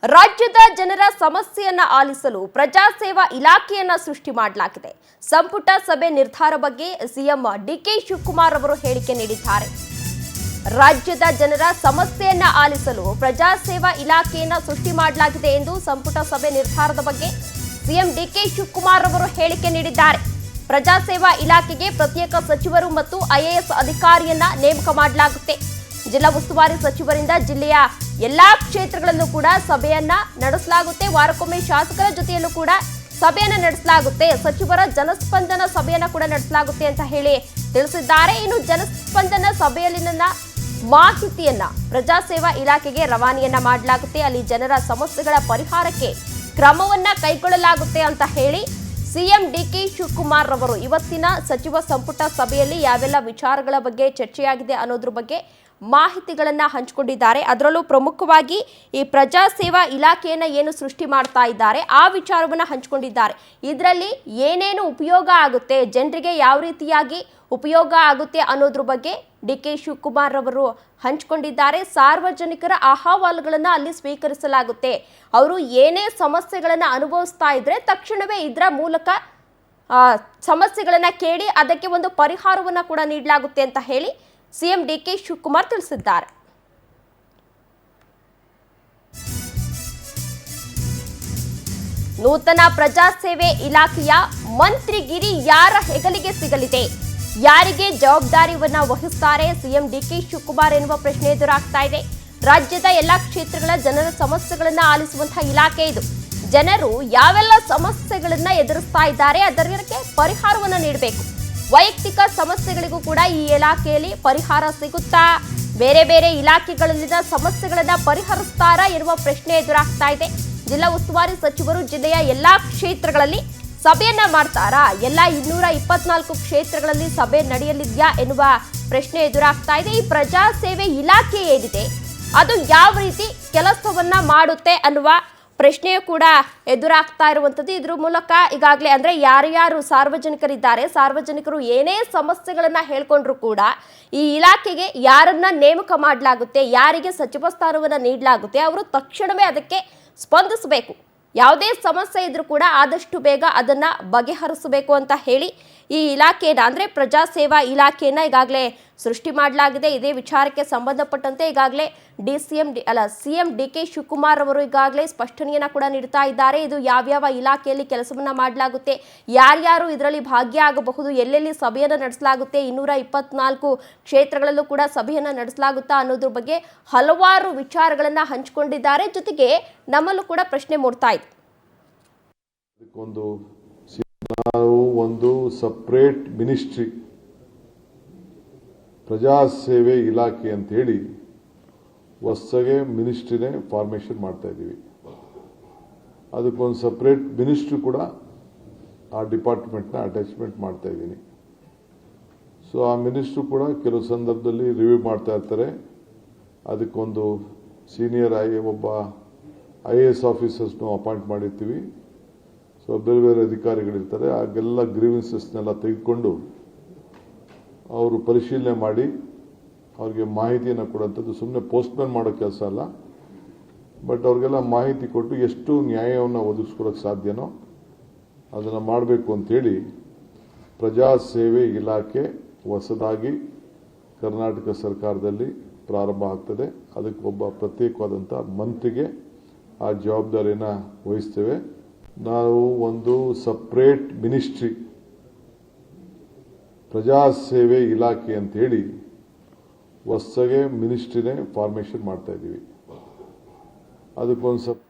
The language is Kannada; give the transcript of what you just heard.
ರಾಜ್ಯದ ಜನರ ಸಮಸ್ಯೆಯನ್ನ ಆಲಿಸಲು ಪ್ರಜಾಸೇವಾ ಇಲಾಖೆಯನ್ನ ಸೃಷ್ಟಿ ಮಾಡಲಾಗಿದೆ. ಸಂಪುಟ ಸಭೆ ನಿರ್ಧಾರ ಬಗ್ಗೆ ಸಿಎಂ ಡಿಕೆ ಶಿವಕುಮಾರ್ ಅವರು ಹೇಳಿಕೆ ನೀಡಿದ್ದಾರೆ. ರಾಜ್ಯದ ಜನರ ಸಮಸ್ಯೆಯನ್ನ ಆಲಿಸಲು ಪ್ರಜಾಸೇವಾ ಇಲಾಖೆಯನ್ನ ಸೃಷ್ಟಿ ಮಾಡಲಾಗಿದೆ ಎಂದು ಸಂಪುಟ ಸಭೆ ನಿರ್ಧಾರದ ಬಗ್ಗೆ ಸಿಎಂ ಡಿಕೆ ಶಿವಕುಮಾರ್ ಅವರು ಹೇಳಿಕೆ ನೀಡಿದ್ದಾರೆ. ಪ್ರಜಾಸೇವಾ ಇಲಾಖೆಗೆ ಪ್ರತ್ಯೇಕ ಸಚಿವರು ಮತ್ತು ಐಎಎಸ್ ಅಧಿಕಾರಿಯನ್ನ ನೇಮಕ ಮಾಡಲಾಗುತ್ತೆ. ಜಿಲ್ಲಾ ಉಸ್ತುವಾರಿ ಸಚಿವರಿಂದ ಜಿಲ್ಲೆಯ ಎಲ್ಲಾ ಕ್ಷೇತ್ರಗಳಲ್ಲೂ ಕೂಡ ಸಭೆಯನ್ನ ನಡೆಸಲಾಗುತ್ತೆ. ವಾರಕ್ಕೊಮ್ಮೆ ಶಾಸಕರ ಜೊತೆಯಲ್ಲೂ ಕೂಡ ಸಭೆಯನ್ನ ನಡೆಸಲಾಗುತ್ತೆ. ಸಚಿವರ ಜನಸ್ಪಂದನ ಸಭೆಯನ್ನ ಕೂಡ ನಡೆಸಲಾಗುತ್ತೆ ಅಂತ ಹೇಳಿ ತಿಳಿಸಿದ್ದಾರೆ. ಇನ್ನು ಜನಸ್ಪಂದನ ಸಭೆಯಲ್ಲಿನ ಮಾಹಿತಿಯನ್ನ ಪ್ರಜಾಸೇವಾ ಇಲಾಖೆಗೆ ರವಾನೆಯನ್ನ ಮಾಡಲಾಗುತ್ತೆ. ಅಲ್ಲಿ ಜನರ ಸಮಸ್ಯೆಗಳ ಪರಿಹಾರಕ್ಕೆ ಕ್ರಮವನ್ನ ಕೈಗೊಳ್ಳಲಾಗುತ್ತೆ ಅಂತ ಹೇಳಿ ಸಿಎಂ ಡಿಕೆ ಶಿವಕುಮಾರ್ ಅವರು ಇವತ್ತಿನ ಸಚಿವ ಸಂಪುಟ ಸಭೆಯಲ್ಲಿ ಯಾವೆಲ್ಲ ವಿಚಾರಗಳ ಬಗ್ಗೆ ಚರ್ಚೆಯಾಗಿದೆ ಅನ್ನೋದ್ರ ಬಗ್ಗೆ ಮಾಹಿತಿಗಳನ್ನ ಹಂಚಿಕೊಂಡಿದ್ದಾರೆ. ಅದರಲ್ಲೂ ಪ್ರಮುಖವಾಗಿ ಈ ಪ್ರಜಾಸೇವಾ ಇಲಾಖೆಯನ್ನ ಏನು ಸೃಷ್ಟಿ ಮಾಡ್ತಾ ಇದ್ದಾರೆ ಆ ವಿಚಾರವನ್ನ ಹಂಚಿಕೊಂಡಿದ್ದಾರೆ. ಇದರಲ್ಲಿ ಏನೇನು ಉಪಯೋಗ ಆಗುತ್ತೆ, ಜನರಿಗೆ ಯಾವ ರೀತಿಯಾಗಿ ಉಪಯೋಗ ಆಗುತ್ತೆ ಅನ್ನೋದ್ರ ಬಗ್ಗೆ ಡಿಕೆ ಶಿವಕುಮಾರ್ ಅವರು ಹಂಚಿಕೊಂಡಿದ್ದಾರೆ. ಸಾರ್ವಜನಿಕರ ಅಹವಾಲುಗಳನ್ನ ಅಲ್ಲಿ ಸ್ವೀಕರಿಸಲಾಗುತ್ತೆ. ಅವರು ಏನೇ ಸಮಸ್ಯೆಗಳನ್ನ ಅನುಭವಿಸ್ತಾ ಇದ್ರೆ ತಕ್ಷಣವೇ ಇದರ ಮೂಲಕ ಸಮಸ್ಯೆಗಳನ್ನ ಕೇಳಿ ಅದಕ್ಕೆ ಒಂದು ಪರಿಹಾರವನ್ನ ಕೂಡ ನೀಡಲಾಗುತ್ತೆ ಅಂತ ಹೇಳಿ ಸಿಎಂ ಡಿಕೆ ಶಿವಕುಮಾರ್ ತಿಳಿಸಿದ್ದಾರೆ. ನೂತನ ಪ್ರಜಾಸೇವೆ ಇಲಾಖೆಯ ಮಂತ್ರಿಗಿರಿ ಯಾರ ಹೆಗಲಿಗೆ ಸಿಗಲಿದೆ, ಯಾರಿಗೆ ಜವಾಬ್ದಾರಿಯನ್ನ ವಹಿಸುತ್ತಾರೆ ಸಿಎಂ ಡಿಕೆ ಶಿವಕುಮಾರ್ ಎನ್ನುವ ಪ್ರಶ್ನೆ ಎದುರಾಗ್ತಾ ಇದೆ. ರಾಜ್ಯದ ಎಲ್ಲಾ ಕ್ಷೇತ್ರಗಳ ಜನರ ಸಮಸ್ಯೆಗಳನ್ನ ಆಲಿಸುವಂತಹ ಇಲಾಖೆ ಇದು. ಜನರು ಯಾವೆಲ್ಲ ಸಮಸ್ಯೆಗಳನ್ನ ಎದುರಿಸ್ತಾ ಇದ್ದಾರೆ ಅದಕ್ಕೆ ಪರಿಹಾರವನ್ನ ನೀಡಬೇಕು. ವೈಯಕ್ತಿಕ ಸಮಸ್ಯೆಗಳಿಗೂ ಕೂಡ ಈ ಇಲಾಖೆಯಲ್ಲಿ ಪರಿಹಾರ ಸಿಗುತ್ತಾ, ಬೇರೆ ಬೇರೆ ಇಲಾಖೆಗಳಲ್ಲಿನ ಸಮಸ್ಯೆಗಳನ್ನ ಪರಿಹರಿಸ್ತಾರಾ ಎನ್ನುವ ಪ್ರಶ್ನೆ ಎದುರಾಗ್ತಾ ಇದೆ. ಜಿಲ್ಲಾ ಉಸ್ತುವಾರಿ ಸಚಿವರು ಜಿಲ್ಲೆಯ ಎಲ್ಲಾ ಕ್ಷೇತ್ರಗಳಲ್ಲಿ ಸಭೆಯನ್ನ ಮಾಡ್ತಾರಾ, ಎಲ್ಲ 224 ಕ್ಷೇತ್ರಗಳಲ್ಲಿ ಸಭೆ ನಡೆಯಲಿದೆಯಾ ಎನ್ನುವ ಪ್ರಶ್ನೆ ಎದುರಾಗ್ತಾ ಇದೆ. ಈ ಪ್ರಜಾಸೇವೆ ಇಲಾಖೆ ಏನಿದೆ ಅದು ಯಾವ ರೀತಿ ಕೆಲಸವನ್ನ ಮಾಡುತ್ತೆ ಅನ್ನುವ ಪ್ರಶ್ನೆಯೂ ಕೂಡ ಎದುರಾಗ್ತಾ ಇರುವಂಥದ್ದು. ಇದ್ರ ಮೂಲಕ ಈಗಾಗಲೇ ಅಂದರೆ ಯಾರ್ಯಾರು ಸಾರ್ವಜನಿಕರಿದ್ದಾರೆ, ಸಾರ್ವಜನಿಕರು ಏನೇ ಸಮಸ್ಯೆಗಳನ್ನ ಹೇಳ್ಕೊಂಡ್ರು ಕೂಡ ಈ ಇಲಾಖೆಗೆ ಯಾರನ್ನ ನೇಮಕ ಮಾಡಲಾಗುತ್ತೆ, ಯಾರಿಗೆ ಸಚಿವ ಸ್ಥಾನವನ್ನು ನೀಡಲಾಗುತ್ತೆ, ಅವರು ತಕ್ಷಣವೇ ಅದಕ್ಕೆ ಸ್ಪಂದಿಸಬೇಕು. ಯಾವುದೇ ಸಮಸ್ಯೆ ಇದ್ರೂ ಕೂಡ ಆದಷ್ಟು ಬೇಗ ಅದನ್ನ ಬಗೆಹರಿಸಬೇಕು ಅಂತ ಹೇಳಿ ಈ ಇಲಾಖೆಯನ್ನು ಅಂದರೆ ಪ್ರಜಾಸೇವಾ ಇಲಾಖೆಯನ್ನು ಈಗಾಗಲೇ ಸೃಷ್ಟಿ ಮಾಡಲಾಗಿದೆ. ಇದೇ ವಿಚಾರಕ್ಕೆ ಸಂಬಂಧಪಟ್ಟಂತೆ ಈಗಾಗಲೇ ಸಿಎಂ ಡಿಕೆ ಶಿವಕುಮಾರ್ ಅವರು ಈಗಾಗಲೇ ಸ್ಪಷ್ಟನೆಯನ್ನ ಕೂಡ ನೀಡ್ತಾ ಇದ್ದಾರೆ. ಇದು ಯಾವ್ಯಾವ ಇಲಾಖೆಯಲ್ಲಿ ಕೆಲಸವನ್ನ ಮಾಡಲಾಗುತ್ತೆ, ಯಾರ್ಯಾರು ಇದರಲ್ಲಿ ಭಾಗಿಯಾಗಬಹುದು, ಎಲ್ಲೆಲ್ಲಿ ಸಭೆಯನ್ನು ನಡೆಸಲಾಗುತ್ತೆ, 224 ಕ್ಷೇತ್ರಗಳಲ್ಲೂ ಕೂಡ ಸಭೆಯನ್ನು ನಡೆಸಲಾಗುತ್ತಾ ಅನ್ನೋದ್ರ ಬಗ್ಗೆ ಹಲವಾರು ವಿಚಾರಗಳನ್ನ ಹಂಚಿಕೊಂಡಿದ್ದಾರೆ. ಜೊತೆಗೆ ನಮ್ಮಲ್ಲೂ ಕೂಡ ಪ್ರಶ್ನೆ ಮೂಡ್ತಾ ಇದೆ. ನಾವು ಒಂದು ಸಪ್ರೇಟ್ ಮಿನಿಸ್ಟ್ರಿ ಪ್ರಜಾಸೇವೆ ಇಲಾಖೆ ಅಂತ ಹೇಳಿ ಹೊಸಗೆ ಮಿನಿಸ್ಟ್ರಿನೇ ಫಾರ್ಮೇಷನ್ ಮಾಡ್ತಾ ಇದ್ದೀವಿ. ಅದಕ್ಕೊಂದು ಸಪ್ರೇಟ್ ಮಿನಿಸ್ಟ್ರಿ ಕೂಡ ಆ ಡಿಪಾರ್ಟ್ಮೆಂಟ್ನ ಅಟ್ಯಾಚ್ಮೆಂಟ್ ಮಾಡ್ತಾ ಇದ್ದೀನಿ. ಸೊ ಆ ಮಿನಿಸ್ಟ್ರು ಕೂಡ ಕೆಲವು ಸಂದರ್ಭದಲ್ಲಿ ರಿವ್ಯೂ ಮಾಡ್ತಾ ಇರ್ತಾರೆ. ಅದಕ್ಕೊಂದು ಸೀನಿಯರ್ ಒಬ್ಬ IAS ಆಫೀಸರ್ಸ್ನು ಅಪಾಯಿಂಟ್ ಮಾಡಿರ್ತೀವಿ. ಸೊ ಬೇರೆ ಬೇರೆ ಅಧಿಕಾರಿಗಳಿರ್ತಾರೆ. ಆಗೆಲ್ಲ ಗ್ರೀವೆನ್ಸಸ್ನೆಲ್ಲ ತೆಗೆದುಕೊಂಡು ಅವರು ಪರಿಶೀಲನೆ ಮಾಡಿ ಅವ್ರಿಗೆ ಮಾಹಿತಿಯನ್ನು ಕೊಡುವಂಥದ್ದು ಸುಮ್ಮನೆ ಪೋಸ್ಟ್ಮ್ಯಾನ್ ಮಾಡೋ ಕೆಲಸ ಅಲ್ಲ. ಬಟ್ ಅವ್ರಿಗೆಲ್ಲ ಮಾಹಿತಿ ಕೊಟ್ಟು ಎಷ್ಟು ನ್ಯಾಯವನ್ನು ಒದಗಿಸ್ಕೊಡೋಕ್ಕೆ ಸಾಧ್ಯನೋ ಅದನ್ನು ಮಾಡಬೇಕು ಅಂತೇಳಿ ಪ್ರಜಾಸೇವೆ ಇಲಾಖೆ ಹೊಸದಾಗಿ ಕರ್ನಾಟಕ ಸರ್ಕಾರದಲ್ಲಿ ಪ್ರಾರಂಭ ಆಗ್ತದೆ. ಅದಕ್ಕೆ ಒಬ್ಬ ಪ್ರತ್ಯೇಕವಾದಂಥ ಮಂತ್ರಿಗೆ ಆ ಜವಾಬ್ದಾರಿಯನ್ನು ವಹಿಸ್ತೇವೆ. ನಾವು ಒಂದು ಸಪ್ರೇಟ್ ಮಿನಿಸ್ಟ್ರಿ ಪ್ರಜಾಸೇವೆ ಇಲಾಖೆ ಅಂತ ಹೇಳಿ ಹೊಸಗೆ ಮಿನಿಸ್ಟ್ರಿನೇ ಫಾರ್ಮೇಷನ್ ಮಾಡ್ತಾ ಇದ್ದೀವಿ. ಅದಕ್ಕೊಂದು